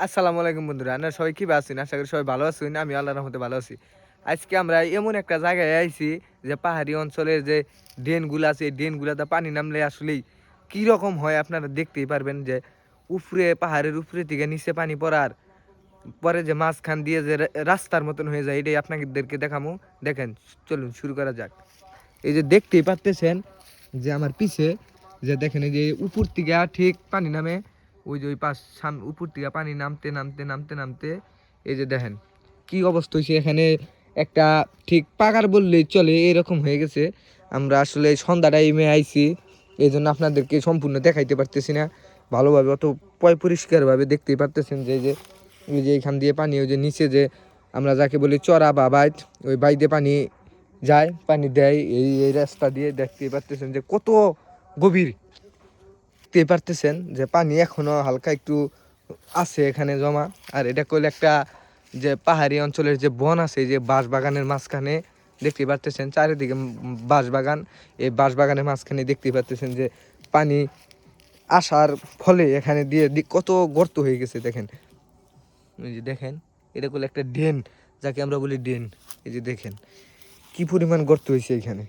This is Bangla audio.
আসসালামু আলাইকুম বন্ধুরা, আপনারা সবাই কি আছেন? আশা করি সবাই ভালো আছেন। আমি আল্লাহর রহমতে ভালো আছি। আজকে আমরা এমন একটা জায়গায় আইছি যে পাহাড়ি অঞ্চলের যে ড্রেনগুলো আছে, এই ড্রেনগুলোতে পানি নামলে আসলেই কি রকম হয় আপনারা দেখতেই পারবেন। যে উপরে পাহাড়ের উপরে থেকে নিচে পানি পড়ার পরে যে মাঝখান দিয়ে যে রাস্তার মতন হয়ে যায়, এটাই আপনাদেরকে দেখামু। দেখেন, চলুন শুরু করা যাক। এই যে দেখতেই পারতেছেন যে আমার পিছে যে দেখেন, এই যে উপর থেকে ঠিক পানি নামে, ওই যে ওই পাশ উপর থেকে পানি নামতে নামতে নামতে নামতে এই যে দেখেন কি অবস্থা হয়েছে এখানে। একটা ঠিক পাগার বললেই চলে, এরকম হয়ে গেছে। আমরা আসলে সন্ধ্যা টাইমে আইছি, এই জন্য আপনাদেরকে সম্পূর্ণ দেখাইতে পারতেছি না ভালোভাবে, অত পরিষ্কারভাবে দেখতেই পারতেছেন যে যে ওই যে এখান দিয়ে পানি, ওই যে নিচে যে আমরা যাকে বলি চড়া বা বাইট, ওই বাইতে পানি যায়, পানি দেয় এই এই রাস্তা দিয়ে। দেখতেই পারতেছেন যে কত গভীর, দেখতেই পারতেছেন যে পানি এখনো হালকা একটু আছে এখানে জমা। আর এটা কইলে একটা যে পাহাড়ি অঞ্চলের যে বন আছে, যে বাঁশ বাগানের মাঝখানে দেখতে পারতেছেন চারিদিকে বাঁশ বাগান। এই বাঁশ বাগানের মাঝখানে দেখতে পারতেছেন যে পানি আসার ফলে এখানে দিয়ে কত গর্ত হয়ে গেছে। দেখেন, এই যে দেখেন, এটা করলে একটা ড্রেন, যাকে আমরা বলি ড্রেন। এই যে দেখেন কি পরিমাণ গর্ত হয়েছে এখানে।